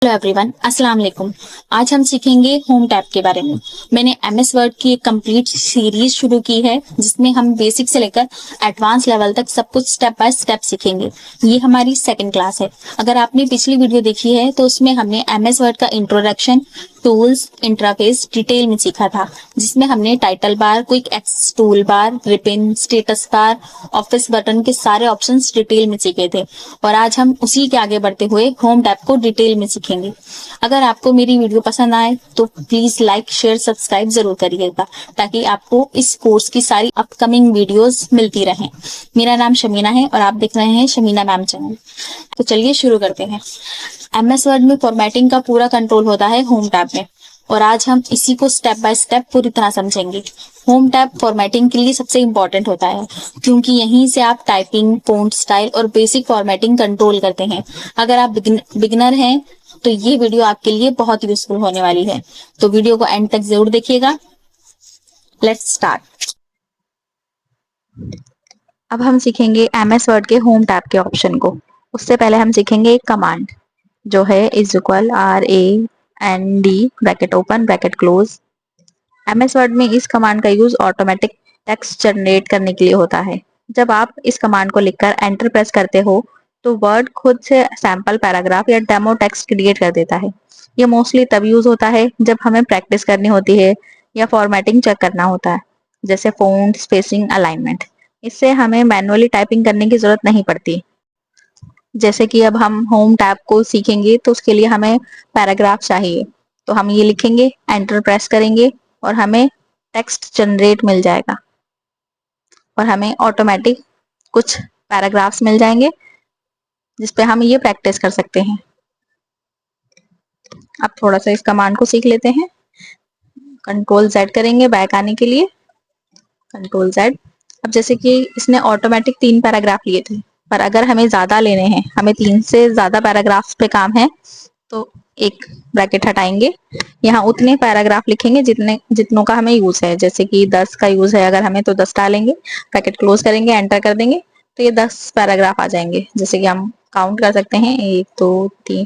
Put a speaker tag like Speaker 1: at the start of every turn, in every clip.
Speaker 1: Hello everyone, अस्सलाम वालेकुम। आज हम सीखेंगे होम टैब के बारे में। मैंने एमएस वर्ड की एक कंप्लीट सीरीज शुरू की है जिसमें हम बेसिक से लेकर एडवांस लेवल तक सब कुछ स्टेप बाय स्टेप सीखेंगे। ये हमारी सेकंड क्लास है। अगर आपने पिछली वीडियो देखी है तो उसमें हमने एमएस वर्ड का इंट्रोडक्शन, टूल्स, इंटरफेस डिटेल में सीखा था, जिसमें हमने title bar, quick access tool bar, ribbon, status bar, office button के सारे ऑप्शंस डिटेल में सीखे थे। और आज हम उसी के आगे बढ़ते हुए होम टैब को डिटेल में सीखेंगे। अगर आपको मेरी वीडियो पसंद आए तो प्लीज लाइक, शेयर, सब्सक्राइब जरूर करिएगा ताकि आपको इस कोर्स की सारी अपकमिंग वीडियोस मिलती रहें। मेरा नाम शमीना है और आप देख रहे हैं शमीना मैम चैनल। तो चलिए शुरू करते हैं। एमएस वर्ड में फॉर्मेटिंग का पूरा कंट्रोल होता है होम टैब में, और आज हम इसी को स्टेप बाय स्टेप पूरी तरह समझेंगे। होम टैब फॉर्मेटिंग के लिए सबसे इंपॉर्टेंट होता है क्योंकि यहीं से आप टाइपिंग, फॉन्ट स्टाइल और बेसिक फॉर्मेटिंग कंट्रोल करते हैं। अगर आप बिगिनर हैं तो ये वीडियो आपके लिए बहुत यूजफुल होने वाली है, तो वीडियो को एंड तक जरूर देखिएगा। Let's start. अब हम सीखेंगे एमएस वर्ड के होम टैब के ऑप्शन को। उससे पहले हम सीखेंगे एक कमांड जो है is equal RAND bracket open bracket close. MS word में इस कमांड का यूज ऑटोमेटिक टेक्स्ट जनरेट करने के लिए होता है। जब आप इस कमांड को लिखकर एंटर प्रेस करते हो तो वर्ड खुद से सैंपल पैराग्राफ या डेमो टेक्स्ट क्रिएट कर देता है। ये मोस्टली तब यूज होता है जब हमें प्रैक्टिस करनी होती है या फॉर्मेटिंग चेक करना होता है, जैसे फॉन्ट, स्पेसिंग, अलाइनमेंट। इससे हमें मैनुअली टाइपिंग करने की जरूरत नहीं पड़ती। जैसे कि अब हम होम टैब को सीखेंगे तो उसके लिए हमें पैराग्राफ चाहिए, तो हम ये लिखेंगे, एंटर प्रेस करेंगे और हमें टेक्स्ट जनरेट मिल जाएगा और हमें ऑटोमेटिक कुछ पैराग्राफ्स मिल जाएंगे जिसपे हम ये प्रैक्टिस कर सकते हैं। अब थोड़ा सा इस कमांड को सीख लेते हैं। कंट्रोल Z करेंगे बैक आने के लिए, कंट्रोल Z। अब जैसे कि इसने ऑटोमेटिक 3 पैराग्राफ लिए थे, पर अगर हमें ज्यादा लेने हैं, हमें 3 से ज्यादा पैराग्राफ्स पे काम है, तो एक ब्रैकेट हटाएंगे, यहाँ उतने पैराग्राफ लिखेंगे जितनों का हमें यूज है। जैसे कि 10 का यूज है अगर हमें, तो 10 डालेंगे, ब्रैकेट क्लोज करेंगे, एंटर कर देंगे, तो ये 10 पैराग्राफ आ जाएंगे। जैसे कि हम काउंट कर सकते हैं, 1 2 3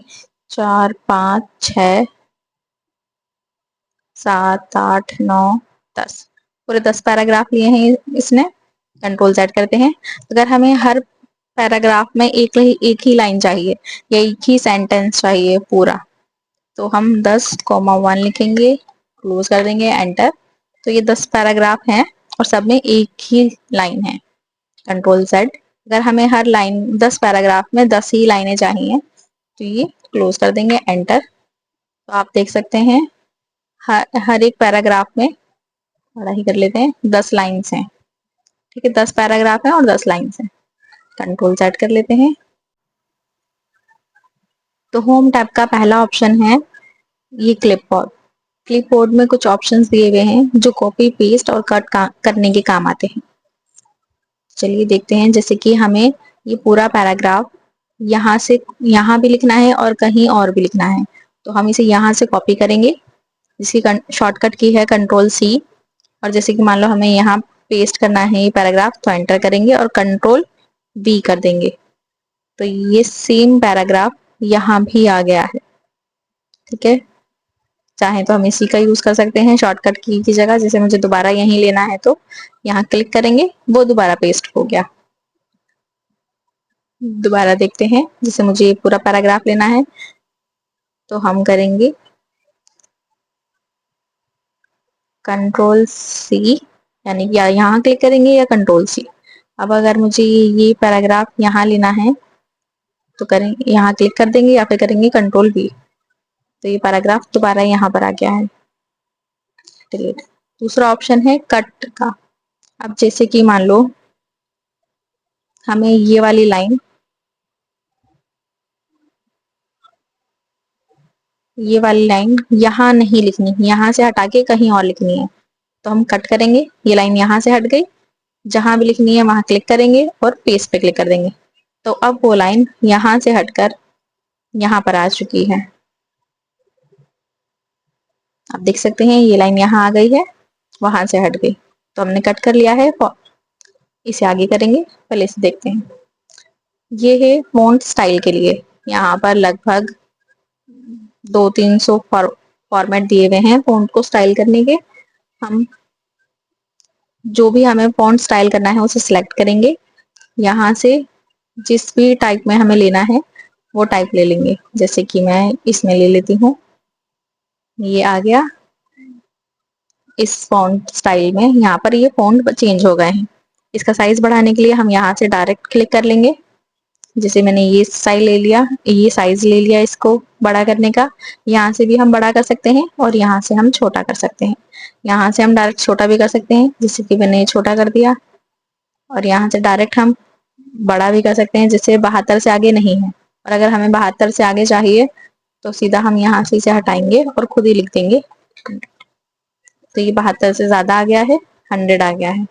Speaker 1: 4 5 6 7 8 9 10, पूरे 10 पैराग्राफ लिए हैं इसने। कंट्रोल Z करते हैं। अगर हमें हर पैराग्राफ में एक ही लाइन चाहिए या एक ही सेंटेंस चाहिए पूरा, तो हम 10,1 लिखेंगे, क्लोज कर देंगे, एंटर। तो ये 10 पैराग्राफ हैं और सब में एक ही लाइन है। Control Z। अगर हमें हर लाइन 10 पैराग्राफ में 10 ही लाइनें चाहिए तो ये क्लोज कर देंगे, एंटर। तो आप देख सकते हैं हर एक पैराग्राफ में, बड़ा ही कर लेते हैं, 10 लाइन्स हैं। ठीक है, 10 पैराग्राफ हैं और 10 लाइन्स हैं। कंट्रोल Z कर लेते हैं। तो होम टैब का पहला ऑप्शन है ये क्लिपबोर्ड। क्लिपबोर्ड में कुछ ऑप्शंस दिए हुए हैं जो कॉपी, पेस्ट और कट करने के काम आते हैं। चलिए देखते हैं। जैसे कि हमें ये पूरा पैराग्राफ यहाँ से यहाँ भी लिखना है और कहीं और भी लिखना है, तो हम इसे यहाँ से कॉपी करेंगे, जिसकी शॉर्टकट की है कंट्रोल C। और जैसे कि मान लो हमें यहाँ पेस्ट करना है ये पैराग्राफ, तो एंटर करेंगे और कंट्रोल V कर देंगे, तो ये सेम पैराग्राफ यहाँ भी आ गया है। ठीक है, चाहे तो हम इसी का यूज कर सकते हैं शॉर्टकट की जगह। जैसे मुझे दोबारा यहीं लेना है तो यहाँ क्लिक करेंगे, वो दोबारा पेस्ट हो गया। दोबारा देखते हैं, जैसे मुझे पूरा पैराग्राफ लेना है तो हम करेंगे कंट्रोल C, यानी कि या यहाँ क्लिक करेंगे या कंट्रोल C। अब अगर मुझे ये पैराग्राफ यहाँ लेना है तो करेंगे, यहाँ क्लिक कर देंगे या फिर करेंगे कंट्रोल V, तो ये पैराग्राफ दोबारा यहाँ पर आ गया है। डिलीट। दूसरा ऑप्शन है कट का। अब जैसे कि मान लो हमें ये वाली लाइन, यहाँ नहीं लिखनी, यहाँ से हटा के कहीं और लिखनी है, तो हम कट करेंगे, ये लाइन यहाँ से हट गई, जहां भी लिखनी है वहां क्लिक करेंगे और पेस्ट पे क्लिक कर देंगे, तो अब वो लाइन यहाँ से हटकर यहाँ पर आ चुकी है। आप देख सकते हैं ये लाइन यहाँ आ गई है, वहां से हट गई, तो हमने कट कर लिया है। इसे आगे करेंगे, पहले इसे देखते हैं। ये है फॉन्ट स्टाइल के लिए, यहाँ पर लगभग
Speaker 2: 200-300 फॉर्मेट दिए हुए हैं फॉन्ट को स्टाइल करने के। हम जो भी हमें फॉन्ट स्टाइल करना है उसे सिलेक्ट करेंगे, यहाँ से जिस भी टाइप में हमें लेना है वो टाइप ले लेंगे। जैसे कि मैं इसमें ले लेती हूँ, ये आ गया इस फॉन्ट स्टाइल में। यहाँ पर ये फॉन्ट चेंज हो गए हैं। इसका साइज बढ़ाने के लिए हम यहाँ से डायरेक्ट क्लिक कर लेंगे। जैसे मैंने ये स्टाइल ले लिया, ये साइज ले लिया इसको बड़ा करने का। यहाँ से भी हम बड़ा कर सकते हैं और यहाँ से हम छोटा कर सकते हैं। यहाँ से हम डायरेक्ट छोटा भी कर सकते हैं, जैसे कि मैंने ये छोटा कर दिया। और यहाँ से डायरेक्ट हम बड़ा भी कर सकते हैं, जैसे 72 से आगे नहीं है। और अगर हमें 72 से आगे चाहिए तो सीधा हम यहाँ से इसे हटाएंगे और खुद ही लिख देंगे। तो ये 72 से ज्यादा आ गया है, 100 आ गया है।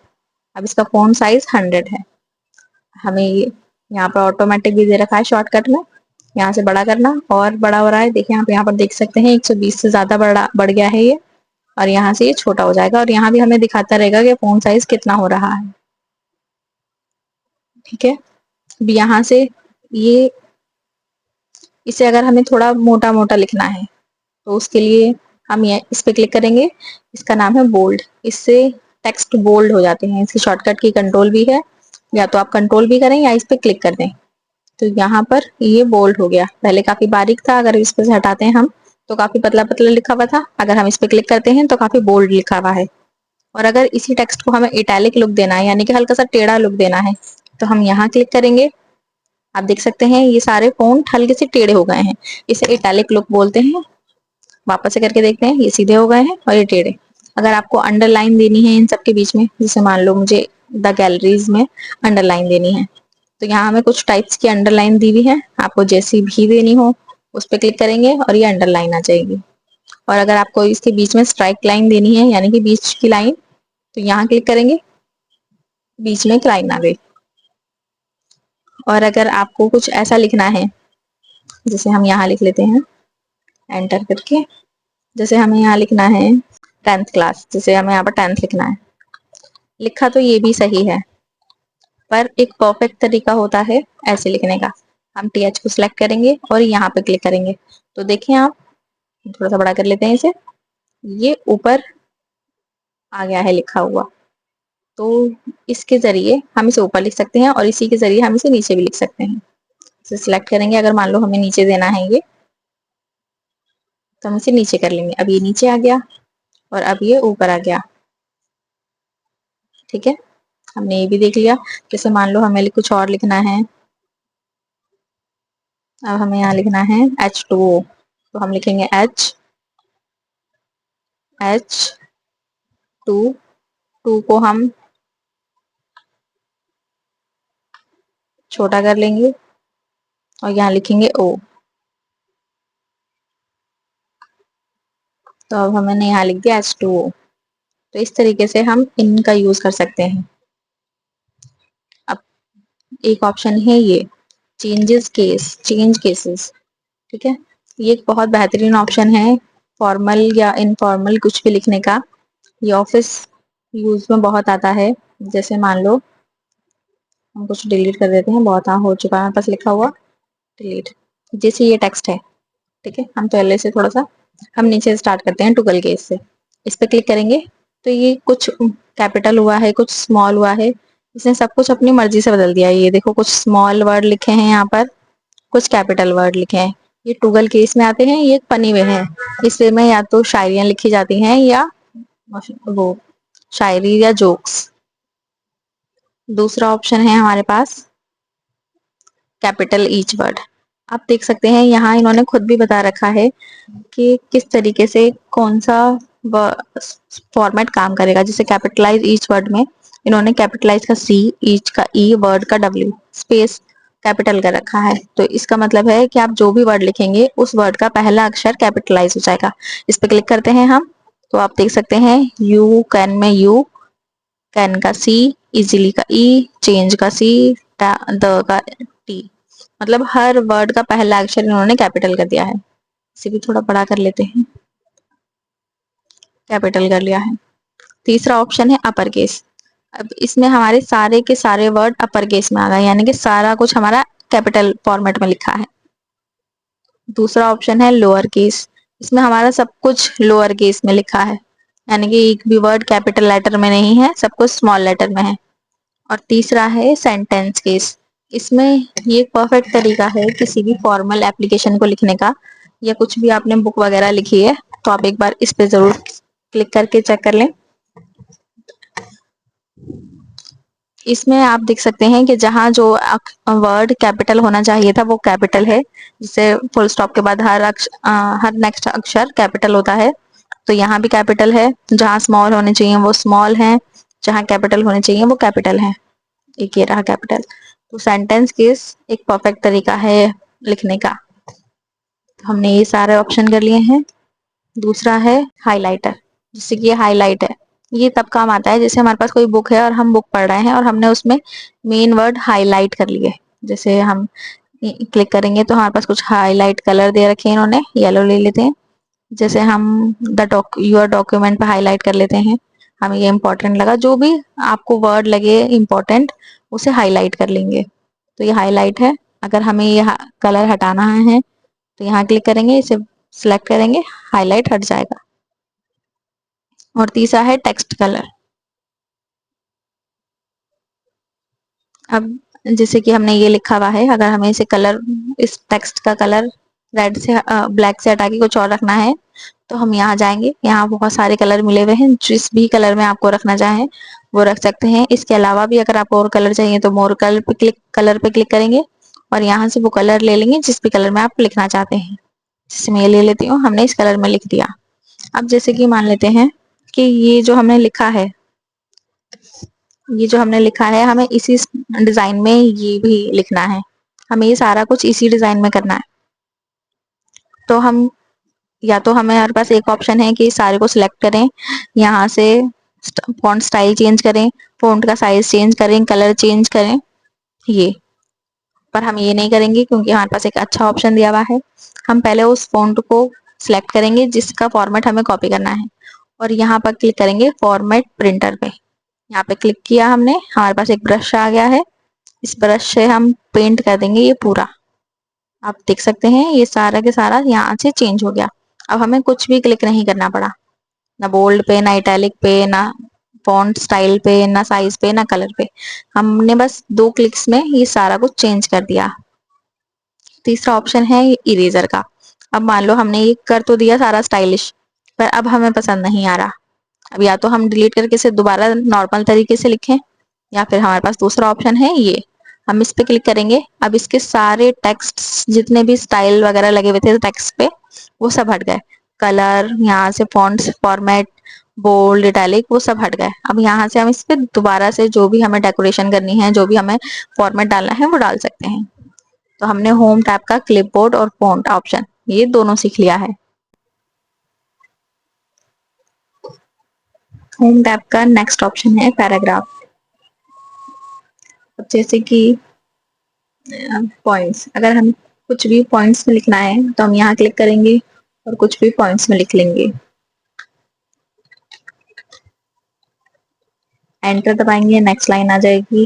Speaker 2: अब इसका फॉन्ट साइज 100 है। हमें ये यहाँ पर ऑटोमेटिक भी दे रखा है शॉर्टकट में, यहाँ से बड़ा करना और बड़ा हो रहा है। देखिए आप यहाँ पर देख सकते हैं 120 से ज्यादा बड़ा बढ़ गया है ये। और यहाँ से ये छोटा हो जाएगा और यहाँ भी हमें दिखाता रहेगा कि फॉन्ट साइज कितना हो रहा है। ठीक है, अब यहाँ से ये इसे अगर हमें थोड़ा मोटा मोटा लिखना है तो उसके लिए हम ये इस पे क्लिक करेंगे। इसका नाम है बोल्ड। इससे टेक्स्ट बोल्ड हो जाते हैं। इसकी शॉर्टकट की कंट्रोल भी है, या तो आप कंट्रोल भी करें या इस पे क्लिक कर दें। तो यहाँ पर ये बोल्ड हो गया। पहले काफी बारीक था, अगर इस पे से हटाते हैं हम तो काफी पतला पतला लिखा हुआ था। अगर हम इस पे क्लिक करते हैं तो काफी बोल्ड लिखा हुआ है। और अगर इसी टेक्स्ट को हमें इटैलिक लुक देना है, यानी कि हल्का सा टेढ़ा लुक देना है, तो हम यहाँ क्लिक करेंगे। आप देख सकते हैं ये सारे फॉन्ट हल्के से टेढ़े हो गए हैं, इसे इटैलिक लुक बोलते हैं। वापस से करके देखते हैं, ये सीधे हो गए हैं और ये टेढ़े। अगर आपको अंडरलाइन देनी है इन सब के बीच में, जैसे मान लो मुझे द गैलरीज में अंडरलाइन देनी है, तो यहाँ हमें कुछ टाइप्स की अंडरलाइन दी हुई है। आपको जैसी भी देनी हो उस पर क्लिक करेंगे और ये अंडरलाइन आ जाएगी। और अगर आपको इसके बीच में स्ट्राइक लाइन देनी है, यानी कि बीच की लाइन, तो यहाँ क्लिक करेंगे, बीच में एक लाइन आ गई। और अगर आपको कुछ ऐसा लिखना है, जैसे हम यहाँ लिख लेते हैं एंटर करके, जैसे हमें यहाँ लिखना है 10th क्लास, जैसे हमें यहाँ पर 10th लिखना है। लिखा तो ये भी सही है, पर एक परफेक्ट तरीका होता है ऐसे लिखने का। हम टीएच को सिलेक्ट करेंगे और यहाँ पे क्लिक करेंगे। तो देखिए आप, थोड़ा सा बड़ा कर लेते हैं इसे, ये ऊपर आ गया है लिखा हुआ। तो इसके जरिए हम इसे ऊपर लिख सकते हैं और इसी के जरिए हम इसे नीचे भी लिख सकते हैं। इसे सिलेक्ट करेंगे, अगर मान लो हमें नीचे देना है ये, तो हम इसे नीचे कर लेंगे। अब ये नीचे आ गया और अब ये ऊपर आ गया। ठीक है, हमने ये भी देख लिया। जैसे मान लो हमें कुछ और लिखना है, अब हमें यहाँ लिखना है H2O, तो हम लिखेंगे H2, टू को हम छोटा कर लेंगे और यहाँ लिखेंगे O। तो अब हमने यहाँ लिख दिया H2O। तो इस तरीके से हम इनका यूज कर सकते हैं। अब एक ऑप्शन है ये चेंज केसेस। ठीक है, ये एक बहुत बेहतरीन ऑप्शन है फॉर्मल या इनफॉर्मल कुछ भी लिखने का। ये ऑफिस यूज में बहुत आता है। जैसे मान लो हम कुछ डिलीट कर देते हैं, बहुत हो चुका है हमारे पास लिखा हुआ, डिलीट। जैसे ये टेक्स्ट है, ठीक है, हम पहले से थोड़ा सा हम नीचे स्टार्ट करते हैं टुगल केस से। इस पे क्लिक करेंगे तो ये कुछ कैपिटल हुआ है, कुछ स्मॉल हुआ है। इसने सब कुछ अपनी मर्जी से बदल दिया है। ये देखो कुछ स्मॉल वर्ड लिखे हैं यहाँ पर, कुछ कैपिटल वर्ड लिखे हैं। ये टुगल केस में आते हैं, ये पनी में है। इसमें या तो शायरियां लिखी जाती हैं या वो शायरी या जोक्स। दूसरा ऑप्शन है हमारे पास कैपिटल ईच वर्ड। आप देख सकते हैं यहाँ इन्होंने खुद भी बता रखा है कि किस तरीके से कौन सा फॉर्मेट काम करेगा। जैसे कैपिटलाइज ईच वर्ड में इन्होंने कैपिटलाइज का सी, ईच का ई, वर्ड का डब्ल्यू, स्पेस कैपिटल कर रखा है। तो इसका मतलब है कि आप जो भी वर्ड लिखेंगे उस वर्ड का पहला अक्षर कैपिटलाइज हो जाएगा। इस पे क्लिक करते हैं हम, तो आप देख सकते हैं यू कैन में यू, कैन का सी, इजीली का ई, चेंज का सी, द का टी। मतलब हर वर्ड का पहला अक्षर इन्होंने कैपिटल कर दिया है। इसे भी थोड़ा बड़ा कर लेते हैं, कैपिटल कर लिया है। तीसरा ऑप्शन है अपर केस। अब इसमें हमारे सारे के सारे वर्ड अपर केस में आ गए, यानी कि सारा कुछ हमारा कैपिटल फॉर्मेट में लिखा है। दूसरा ऑप्शन है लोअर केस, इसमें हमारा सब कुछ लोअर केस में लिखा है, यानी कि एक भी वर्ड कैपिटल लेटर में नहीं है, सब कुछ स्मॉल लेटर में है। और तीसरा है सेंटेंस केस, इसमें ये परफेक्ट तरीका है किसी भी फॉर्मल एप्लीकेशन को लिखने का, या कुछ भी आपने बुक वगैरह लिखी है तो आप एक बार इस पे जरूर क्लिक करके चेक कर लें। इसमें आप देख सकते हैं कि जहाँ जो वर्ड कैपिटल होना चाहिए था वो कैपिटल है, जिससे फुल स्टॉप के बाद हर नेक्स्ट अक्षर कैपिटल होता है, तो यहाँ भी कैपिटल है। जहाँ स्मॉल होने चाहिए वो स्मॉल है, जहाँ कैपिटल होने चाहिए वो कैपिटल है। एक ये रहा कैपिटल। तो सेंटेंस केस एक परफेक्ट तरीका है लिखने का। तो हमने ये सारे ऑप्शन कर लिए हैं। दूसरा है हाइलाइटर, जिससे कि ये हाईलाइट है, ये तब काम आता है जैसे हमारे पास कोई बुक है और हम बुक पढ़ रहे हैं और हमने उसमें मेन वर्ड हाईलाइट कर लिए। जैसे हम क्लिक करेंगे तो हमारे पास कुछ हाईलाइट कलर दे रखे हैं इन्होंने, येलो ले लेते हैं। जैसे हम यूर डॉक्यूमेंट पे हाईलाइट कर लेते हैं, हमें ये इंपॉर्टेंट लगा, जो भी आपको वर्ड लगे इंपॉर्टेंट उसे हाईलाइट कर लेंगे। तो ये हाईलाइट है। अगर हमें ये कलर हटाना है तो यहाँ क्लिक करेंगे, इसे सिलेक्ट करेंगे, हाईलाइट हट जाएगा। और तीसरा है टेक्स्ट कलर। अब जैसे कि हमने ये लिखा हुआ है, अगर हमें इसे कलर, इस टेक्स्ट का कलर रेड से ब्लैक से हटा के कुछ और रखना है तो हम यहाँ जाएंगे, यहाँ बहुत सारे कलर मिले हुए हैं, जिस भी कलर में आपको रखना चाहें वो रख सकते हैं। इसके अलावा भी अगर आपको और कलर चाहिए तो मोर कलर पे क्लिक करेंगे और यहाँ से वो कलर ले लेंगे जिस भी कलर में आप लिखना चाहते हैं। जैसे मैं ये ले लेती हूँ, हमने इस कलर में लिख दिया। अब जैसे कि मान लेते हैं कि ये जो हमने लिखा है, ये जो हमने लिखा है हमें इसी डिजाइन में ये भी लिखना है, हमें ये सारा कुछ इसी डिजाइन में करना है। तो हम, या तो हमें, हमारे पास एक ऑप्शन है कि सारे को सिलेक्ट करें, यहाँ से फॉन्ट स्टाइल चेंज करें, फॉन्ट का साइज चेंज करें, कलर चेंज करें, ये। पर हम ये नहीं करेंगे क्योंकि हमारे पास एक अच्छा ऑप्शन दिया हुआ है। हम पहले उस फॉन्ट को सिलेक्ट करेंगे जिसका फॉर्मेट हमें कॉपी करना है और यहाँ पर क्लिक करेंगे फॉर्मेट प्रिंटर पे। यहाँ पे क्लिक किया हमने, हमारे पास एक ब्रश आ गया है, इस ब्रश से हम पेंट कर देंगे ये पूरा। आप देख सकते हैं ये सारा के सारा यहाँ से चेंज हो गया। अब हमें कुछ भी क्लिक नहीं करना पड़ा, ना बोल्ड पे, ना इटैलिक पे, ना फॉन्ट स्टाइल पे, ना साइज पे, ना कलर पे। हमने बस 2 क्लिक्स में ये सारा कुछ चेंज कर दिया। तीसरा ऑप्शन है इरेजर का। अब मान लो हमने ये कर तो दिया सारा स्टाइलिश, पर अब हमें पसंद नहीं आ रहा। अब या तो हम डिलीट करके इसे दोबारा नॉर्मल तरीके से लिखें, या फिर हमारे पास दूसरा ऑप्शन है ये, हम इस पे क्लिक करेंगे। अब इसके सारे टेक्स्ट जितने भी स्टाइल वगैरह लगे हुए थे टेक्स्ट पे वो सब हट गए, कलर, यहाँ से फॉन्ट्स फॉर्मेट, बोल्ड, इटैलिक, वो सब हट गए। अब यहाँ से हम इस पे दोबारा से जो भी हमें डेकोरेशन करनी है, जो भी हमें फॉर्मेट डालना है वो डाल सकते हैं। तो हमने होम टैब का क्लिपबोर्ड और फॉन्ट ऑप्शन ये दोनों सीख लिया है। होम टैब का नेक्स्ट ऑप्शन है पैराग्राफ। जैसे कि पॉइंट्स, अगर हम कुछ भी पॉइंट्स में लिखना है तो हम यहाँ क्लिक करेंगे और कुछ भी पॉइंट्स में लिख लेंगे। एंटर दबाएंगे, नेक्स्ट लाइन आ जाएगी।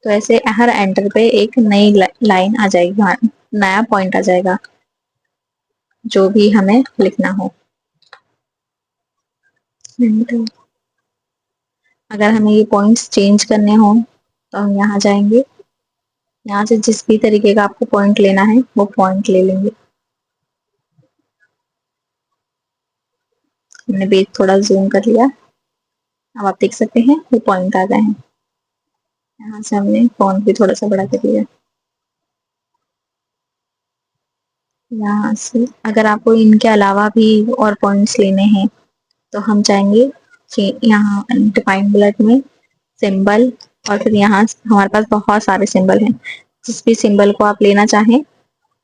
Speaker 2: तो ऐसे हर एंटर पे एक नई लाइन आ जाएगी, नया पॉइंट आ जाएगा जो भी हमें लिखना हो। अगर हमें ये पॉइंट्स चेंज करने हो तो हम यहाँ जाएंगे, यहाँ से जिस भी तरीके का आपको पॉइंट लेना है वो पॉइंट ले लेंगे। हमने पेज थोड़ा जूम कर लिया, अब आप देख सकते हैं वो पॉइंट आ गए हैं। यहाँ से हमने फॉन्ट भी थोड़ा सा बड़ा कर लिया। यहाँ से अगर आपको इनके अलावा भी और पॉइंट्स लेने हैं तो हम चाहेंगे कि यहाँ डिफाइन बुलेट में सिंबल, और फिर यहाँ हमारे पास बहुत सारे सिंबल हैं, जिस भी सिंबल को आप लेना चाहें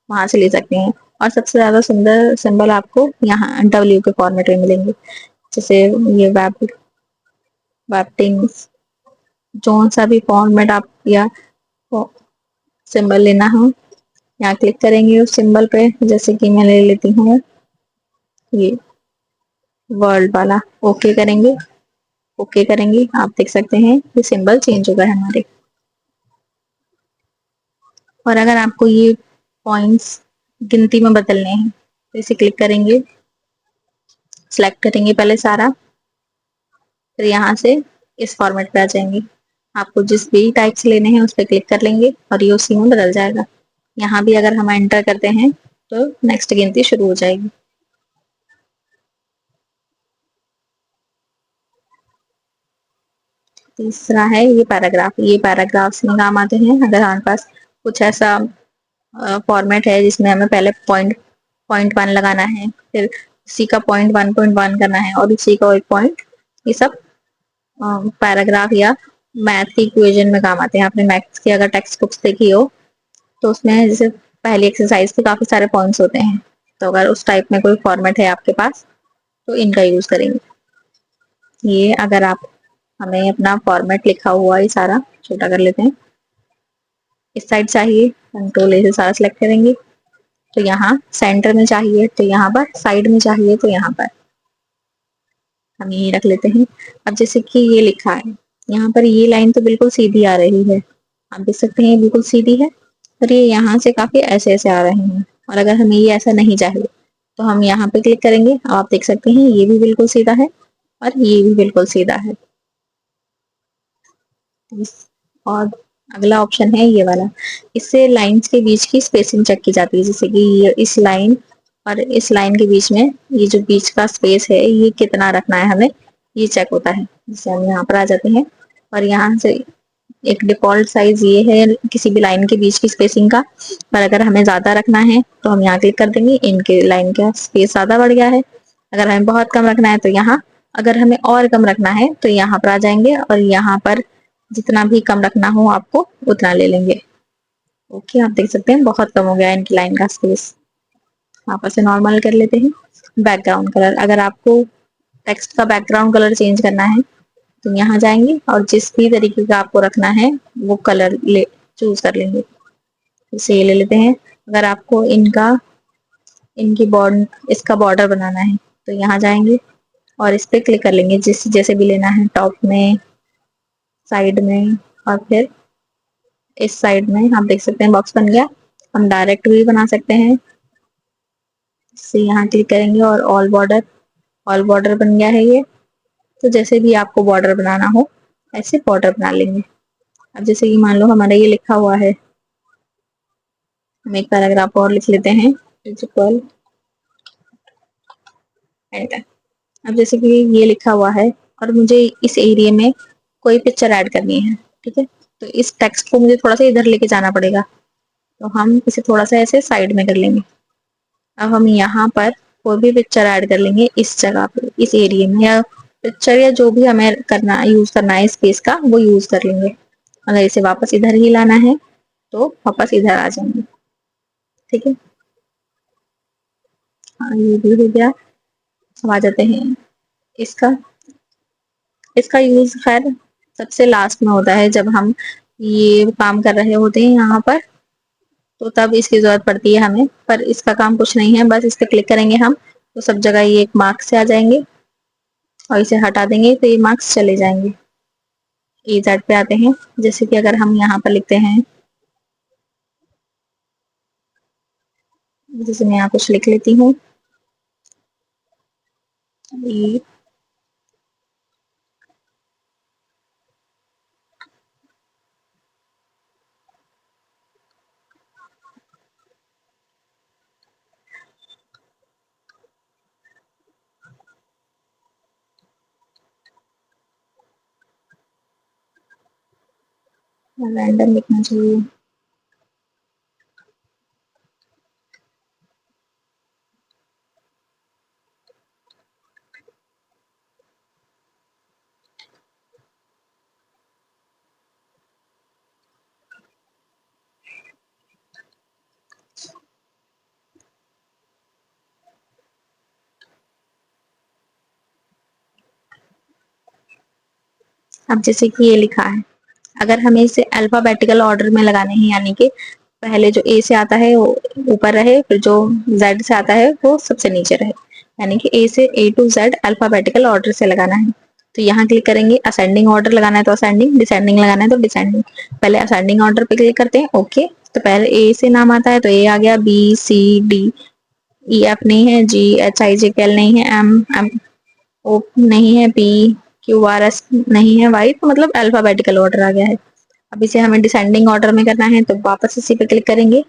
Speaker 2: वहां से ले सकते हैं। और सबसे ज्यादा सुंदर सिंबल आपको यहाँ डब्ल्यू के फॉर्मेट में मिलेंगे, जैसे ये वेबटिंग्स, जो सा भी फॉर्मेट आप या सिंबल लेना हो यहाँ क्लिक करेंगे उस सिंबल पे। जैसे कि मैं ले लेती हूँ ये वर्ल्ड वाला, ओके करेंगे। ओके करेंगे, आप देख सकते हैं ये सिंबल चेंज हो गए हमारे। और अगर आपको ये पॉइंट्स गिनती में बदलने हैं तो इसे क्लिक करेंगे, सिलेक्ट करेंगे पहले सारा, फिर यहाँ से इस फॉर्मेट पे आ जाएंगे। आपको जिस भी टाइप से लेने हैं उस पर क्लिक कर लेंगे और ये उसी में बदल जाएगा। यहाँ भी अगर हम एंटर करते हैं तो नेक्स्ट गिनती शुरू हो जाएगी। तीसरा है ये पैराग्राफ। ये पैराग्राफ्स में काम आते हैं अगर हमारे पास कुछ ऐसा फॉर्मेट है जिसमें हमें पहले पॉइंट पॉइंट वन लगाना है, फिर उसी का पॉइंट 1.1 करना है और उसी का एक पॉइंट, ये सब पैराग्राफ या मैथ की इक्वेशन में काम आते हैं। आपने मैथ्स की अगर टेक्स्ट बुक्स देखी हो तो उसमें जैसे पहली एक्सरसाइज के काफी सारे पॉइंट्स होते हैं, तो अगर उस टाइप में कोई फॉर्मेट है आपके पास तो इनका यूज करेंगे। ये अगर आप हमें अपना फॉर्मेट लिखा हुआ ये सारा छोटा कर लेते हैं, इस साइड चाहिए कंट्रोल ए से सारा सिलेक्ट करेंगे, तो यहाँ सेंटर में चाहिए तो यहाँ पर, साइड में चाहिए तो यहाँ पर हम ये रख लेते हैं। अब जैसे कि ये लिखा है यहाँ पर, ये लाइन तो बिल्कुल सीधी आ रही है, आप देख सकते हैं ये बिल्कुल सीधी है, और ये यहाँ से काफी ऐसे ऐसे आ रहे हैं, और अगर हमें ये ऐसा नहीं चाहिए तो हम यहाँ पे क्लिक करेंगे। आप देख सकते हैं ये भी बिल्कुल सीधा है और ये भी बिल्कुल सीधा है। और अगला ऑप्शन है ये वाला, इससे लाइंस के बीच की स्पेसिंग चेक की जाती है, जैसे कि ये इस लाइन और इस लाइन के बीच में ये जो बीच का स्पेस है ये कितना रखना है हमें, ये चेक होता है। जैसे हम यहाँ पर आ जाते हैं और यहाँ से एक डिफॉल्ट साइज ये है किसी भी लाइन के बीच की स्पेसिंग का, पर अगर हमें ज्यादा रखना है तो हम यहाँ क्लिक कर देंगे, इनके लाइन का स्पेस ज्यादा बढ़ गया है। अगर हमें बहुत कम रखना है तो यहाँ, अगर हमें और कम रखना है तो यहाँ पर आ जाएंगे और यहाँ पर जितना भी कम रखना हो आपको उतना ले लेंगे। ओके, आप देख सकते हैं बहुत कम हो गया है इनकी लाइन का स्पेस। वापस से नॉर्मल कर लेते हैं। बैकग्राउंड कलर, अगर आपको टेक्स्ट का बैकग्राउंड कलर चेंज करना है तो यहाँ जाएंगे और जिस भी तरीके का आपको रखना है वो कलर ले चूज कर लेंगे। इसे ये ले लेते हैं। अगर आपको इनकी बॉर्डर, इसका बॉर्डर बनाना है तो यहाँ जाएंगे और इस पे क्लिक कर लेंगे, जिस जैसे भी लेना है, टॉप में, साइड में और फिर इस साइड में। आप देख सकते हैं बॉक्स बन गया। हम डायरेक्ट भी बना सकते हैं, इससे यहाँ क्लिक करेंगे और ऑल बॉर्डर बन गया है ये। तो जैसे भी आपको बॉर्डर बनाना हो ऐसे बॉर्डर बना लेंगे। अब जैसे कि मान लो हमारा ये लिखा हुआ है, हम एक पैराग्राफ और लिख लेते हैं, प्रिंसिपल एंटर। अब जैसे कि ये लिखा हुआ है और मुझे इस एरिया में कोई पिक्चर ऐड करनी है, ठीक है, तो इस टेक्स्ट को मुझे थोड़ा सा इधर लेके जाना पड़ेगा, तो हम इसे थोड़ा सा ऐसे साइड में कर लेंगे। अब हम यहाँ पर कोई भी पिक्चर ऐड कर लेंगे इस जगह पे, इस एरिया में, या पिक्चर या जो भी हमें करना यूज करना है स्पेस का वो यूज कर लेंगे। अगर इसे वापस इधर ही लाना है तो वापस इधर आ जाएंगे, ठीक है। हाँ, ये भी हो गया। अब आ जाते हैं इसका इसका यूज खैर सबसे लास्ट में होता है, जब हम ये काम कर रहे होते हैं यहाँ पर, तो तब इसकी जरूरत पड़ती है हमें, पर इसका काम कुछ नहीं है। बस इस पर क्लिक करेंगे हम तो सब जगह ये एक मार्क्स से आ जाएंगे और इसे हटा देंगे तो ये मार्क्स चले जाएंगे। ए जेड पे आते हैं, जैसे कि अगर हम यहाँ पर लिखते हैं, जैसे मैं यहाँ कुछ लिख लेती हूँ, ये रैंडम लिखना चाहिए। अब जैसे कि ये लिखा है, अगर हमें इसे अल्फाबेटिकल ऑर्डर में लगाने हैं, यानी कि पहले जो ए से आता है वो ऊपर रहे, फिर जो जेड से आता है वो सबसे नीचे रहे, यानी कि ए से ए टू जेड अल्फाबेटिकल ऑर्डर से लगाना है। तो यहाँ क्लिक करेंगे, असेंडिंग ऑर्डर लगाना है तो असेंडिंग, डिसेंडिंग लगाना है तो डिसेंडिंग। पहले असेंडिंग ऑर्डर पे क्लिक करते हैं, ओके। तो पहले ए से नाम आता है, तो ए आ गया, B C D, E F नहीं है, जी एच आई जे के एल नहीं है, एम एम ओ नहीं है, पी क्यू आर एस नहीं है, वाई, तो मतलब अल्फाबेटिकल ऑर्डर आ गया है। अब इसे हमें डिसेंडिंग ऑर्डर में करना है, तो वापस इसी पे क्लिक करेंगे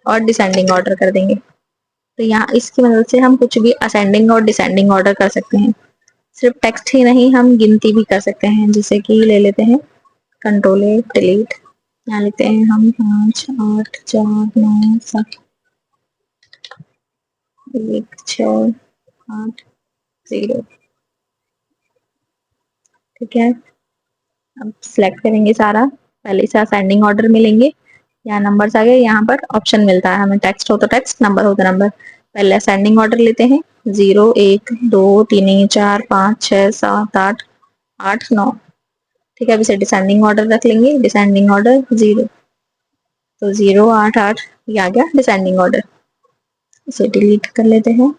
Speaker 2: और डिसेंडिंग ऑर्डर कर देंगे। तो यहाँ इसकी मदद से हम कुछ भी असेंडिंग और डिसेंडिंग ऑर्डर कर सकते हैं। सिर्फ टेक्स्ट ही नहीं, हम गिनती भी कर सकते हैं। जैसे कि ले लेते हैं कंट्रोल ए डिलीट, यहाँ लेते हैं हम 5 8 4 9 7 1 6 8 0। ठीक है, अब सिलेक्ट करेंगे सारा, पहले से असेंडिंग ऑर्डर में लेंगे। यहाँ नंबर्स आ गए, यहाँ पर ऑप्शन मिलता है हमें, टेक्स्ट हो तो टेक्स्ट, नंबर हो तो नंबर। पहले असेंडिंग ऑर्डर लेते हैं, 0 1 2 3 4 5 6 7 8 8 9। ठीक है, अब इसे डिसेंडिंग ऑर्डर रख लेंगे, डिसेंडिंग ऑर्डर 0, तो 0 8 8 ये आ गया डिसेंडिंग ऑर्डर। इसे डिलीट कर लेते हैं।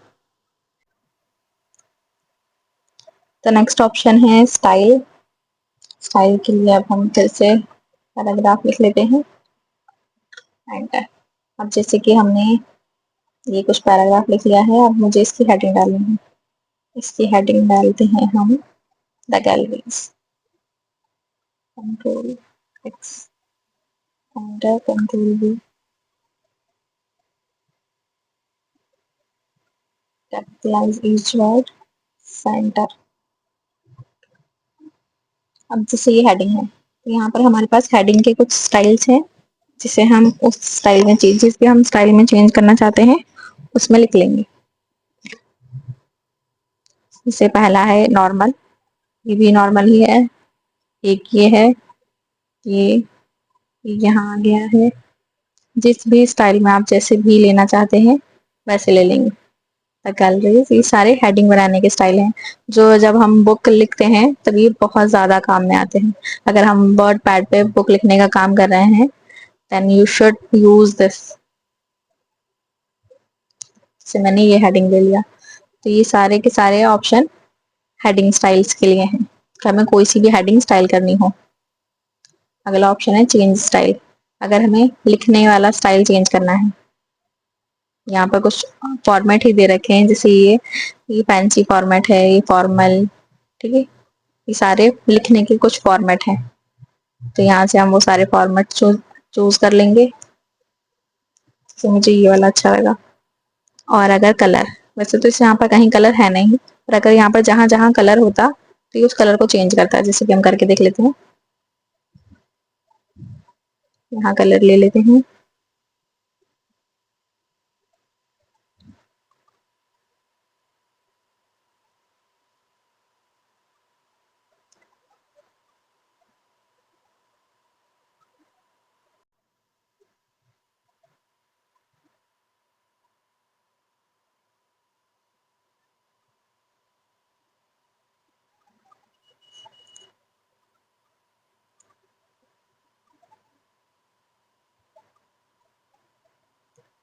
Speaker 2: तो नेक्स्ट ऑप्शन है स्टाइल। स्टाइल के लिए अब हम फिर से पैराग्राफ लिख लेते हैं, एंटर। अब जैसे कि हमने ये कुछ पैराग्राफ लिख लिया है, अब मुझे इसकी हेडिंग डालनी है। इसकी हेडिंग डालते हैं हम the galleries, control X, enter, control V, capitalise each word, centre. अब जैसे ये हेडिंग है, तो यहाँ पर हमारे पास हेडिंग के कुछ स्टाइल्स हैं, जिसे हम उस स्टाइल में जिस भी हम स्टाइल में चेंज करना चाहते हैं उसमें लिख लेंगे। जैसे पहला है नॉर्मल, ये भी नॉर्मल ही है। एक ये है, ये यहाँ आ गया है। जिस भी स्टाइल में आप जैसे भी लेना चाहते हैं वैसे ले लेंगे। गैलरीज, ये सारे हेडिंग बनाने के स्टाइल हैं, जो जब हम बुक लिखते हैं तब ये बहुत ज्यादा काम में आते हैं। अगर हम वर्ड पैड पे बुक लिखने का काम कर रहे हैं, then you should use this. से मैंने ये हेडिंग ले लिया, तो ये सारे के सारे ऑप्शन हेडिंग स्टाइल्स के लिए हैं, कि हमें कोई सी भी हेडिंग स्टाइल करनी हो। अगला ऑप्शन है चेंज स्टाइल, अगर हमें लिखने वाला स्टाइल चेंज करना है। यहाँ पर कुछ फॉर्मेट ही दे रखे हैं, जैसे ये फैंसी फॉर्मेट है, ये फॉर्मल। ठीक है, ये सारे लिखने के कुछ फॉर्मेट हैं, तो यहाँ से हम वो सारे फॉर्मेट चूज कर लेंगे। तो मुझे ये वाला अच्छा लगा। और अगर कलर, वैसे तो इस यहाँ पर कहीं कलर है नहीं, पर अगर यहाँ पर जहां जहां कलर होता तो ये उस कलर को चेंज करता है। जैसे कि हम करके देख लेते हैं, यहाँ कलर ले लेते हैं।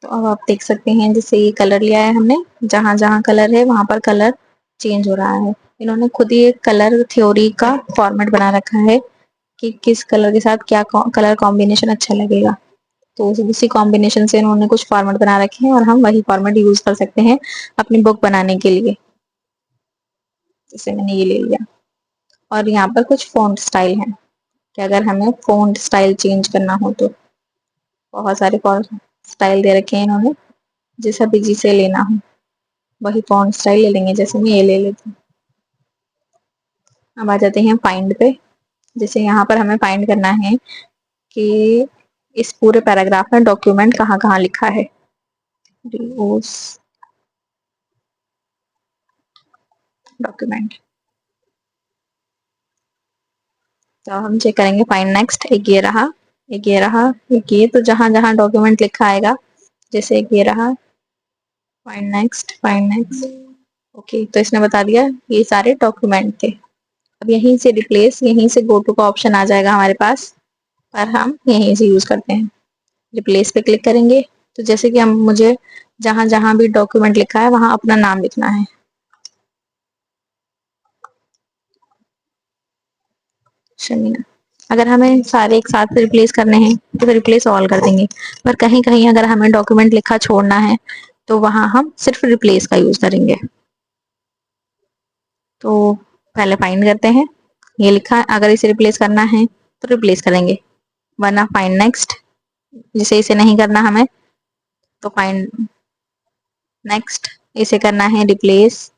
Speaker 2: तो अब आप देख सकते हैं, जैसे ये कलर लिया है हमने, जहां जहां कलर है वहां पर कलर चेंज हो रहा है। इन्होंने खुद ही एक कलर थ्योरी का फॉर्मेट बना रखा है कि किस कलर के साथ क्या कलर कॉम्बिनेशन अच्छा लगेगा। तो उसी कॉम्बिनेशन से इन्होंने कुछ फॉर्मेट बना रखे हैं, और हम वही फॉर्मेट यूज कर सकते हैं अपनी बुक बनाने के लिए। जैसे मैंने ये ले लिया। और यहाँ पर कुछ फॉन्ट स्टाइल हैं, कि अगर हमें फॉन्ट स्टाइल चेंज करना हो तो बहुत सारे फॉन्ट स्टाइल दे रखे हैं इन्होंने, जैसा भी जिसे लेना हो वही फॉन्ट स्टाइल ले लेंगे। जैसे मैं ये ले लेती हूँ। अब आ जाते हैं फाइंड पे। जैसे यहाँ पर हमें फाइंड करना है कि इस पूरे पैराग्राफ में डॉक्यूमेंट कहाँ कहाँ लिखा है। डॉक्यूमेंट, तो हम चेक करेंगे फाइंड नेक्स्ट। एक ये रहा, एक ये रहा, एक ये, तो जहां जहां डॉक्यूमेंट लिखा आएगा, जैसे एक ये रहा, find next, find next. Okay, तो इसने बता दिया ये सारे डॉक्यूमेंट थे। अब यहीं से रिप्लेस, यहीं से गो टू का ऑप्शन आ जाएगा हमारे पास, पर हम यहीं से यूज करते हैं। रिप्लेस पे क्लिक करेंगे, तो जैसे कि हम मुझे जहां जहां भी डॉक्यूमेंट लिखा है वहां अपना नाम लिखना है। शमीना, अगर हमें सारे एक साथ रिप्लेस करने हैं तो रिप्लेस ऑल कर देंगे, पर कहीं कहीं अगर हमें डॉक्यूमेंट लिखा छोड़ना है तो वहां हम सिर्फ रिप्लेस का यूज करेंगे। तो पहले फाइंड करते हैं, ये लिखा है, अगर इसे रिप्लेस करना है तो रिप्लेस करेंगे, वरना फाइंड नेक्स्ट। जिसे इसे नहीं करना हमें तो फाइंड नेक्स्ट, इसे करना है रिप्लेस,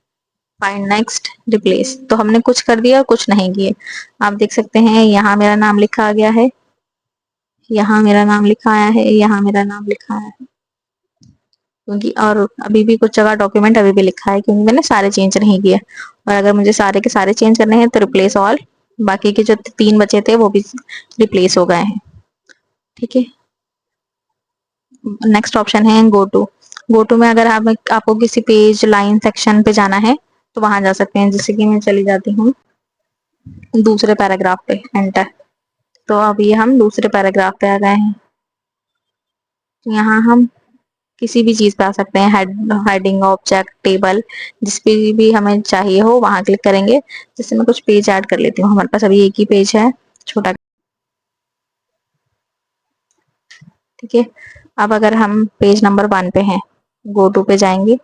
Speaker 2: फाइंड नेक्स्ट, रिप्लेस। तो हमने कुछ कर दिया और कुछ नहीं किए। आप देख सकते हैं यहाँ मेरा नाम लिखा आ गया है, यहाँ मेरा नाम लिखा आया है, यहाँ मेरा नाम लिखा आया है, क्योंकि और अभी भी कुछ जगह डॉक्यूमेंट अभी भी लिखा है क्योंकि मैंने सारे चेंज नहीं किए। और अगर मुझे सारे के सारे चेंज करने हैं तो रिप्लेस ऑल, बाकी के जो 3 बचे थे वो भी रिप्लेस हो गए हैं। ठीक है, नेक्स्ट ऑप्शन है गो टू। गो टू में अगर आप आपको किसी पेज, लाइन, सेक्शन पे जाना है तो वहां जा सकते हैं। जैसे कि मैं चली जाती हूँ दूसरे पैराग्राफ पे, एंटर। तो अभी हम दूसरे पैराग्राफ पे आ गए हैं। यहाँ हम किसी भी चीज पे आ सकते हैं, हेडिंग, ऑब्जेक्ट, टेबल, जिस पे भी हमें चाहिए हो वहां क्लिक करेंगे। जैसे मैं कुछ पेज ऐड कर लेती हूँ, हमारे पास अभी एक ही पेज है, छोटा। ठीक है, अब अगर हम पेज नंबर 1 पे हैं, गो टू पे जाएंगे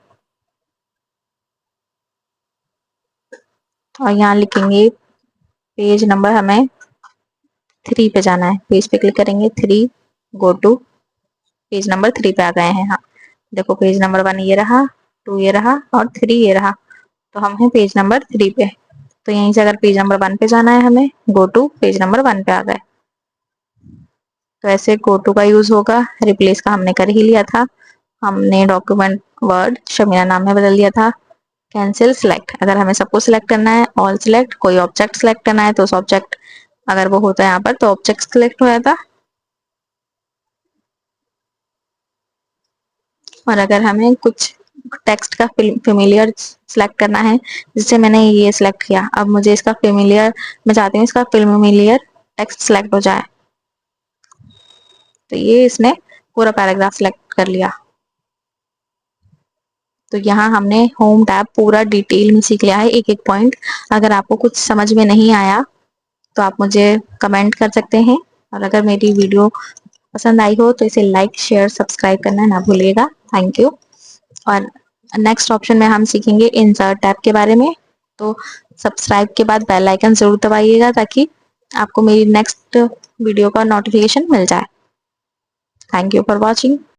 Speaker 2: और यहाँ लिखेंगे पेज नंबर, हमें 3 पे जाना है, पेज पे क्लिक करेंगे, 3, गो टू, पेज नंबर 3 पे आ गए हैं। हाँ देखो, पेज नंबर 1 ये रहा, 2 ये रहा और 3 ये रहा। तो हम हैं पेज नंबर 3 पे। तो यहीं से अगर पेज नंबर 1 पे जाना है हमें, गो टू, पेज नंबर 1 पे आ गए। तो ऐसे गो टू का यूज होगा। रिप्लेस का हमने कर ही लिया था, हमने डॉक्यूमेंट वर्ड शमीना नाम में बदल दिया था। कैंसिल सिलेक्ट, अगर हमें सबको सिलेक्ट करना है, ऑल सिलेक्ट, कोई ऑब्जेक्ट सिलेक्ट करना है तो उस ऑब्जेक्ट, अगर वो होता है यहाँ पर तो ऑब्जेक्ट सिलेक्ट हो जाता। और अगर हमें कुछ टेक्स्ट का फेमिलियर सिलेक्ट करना है, जिससे मैंने ये सिलेक्ट किया, अब मुझे इसका फेमिलियर, मैं चाहती हूँ इसका फेमिलियर टेक्स्ट सिलेक्ट हो जाए, तो ये इसने पूरा पैराग्राफ सिलेक्ट कर लिया। तो यहाँ हमने होम टैब पूरा डिटेल में सीख लिया है, एक एक पॉइंट। अगर आपको कुछ समझ में नहीं आया तो आप मुझे कमेंट कर सकते हैं, और अगर मेरी वीडियो पसंद आई हो तो इसे लाइक, शेयर, सब्सक्राइब करना ना भूलिएगा। Thank you. और नेक्स्ट ऑप्शन में हम सीखेंगे इंसर्ट टैब के बारे में। तो सब्सक्राइब के बाद बेल आइकन जरूर दबाइएगा ताकि आपको मेरी नेक्स्ट वीडियो का नोटिफिकेशन मिल जाए। Thank you for watching.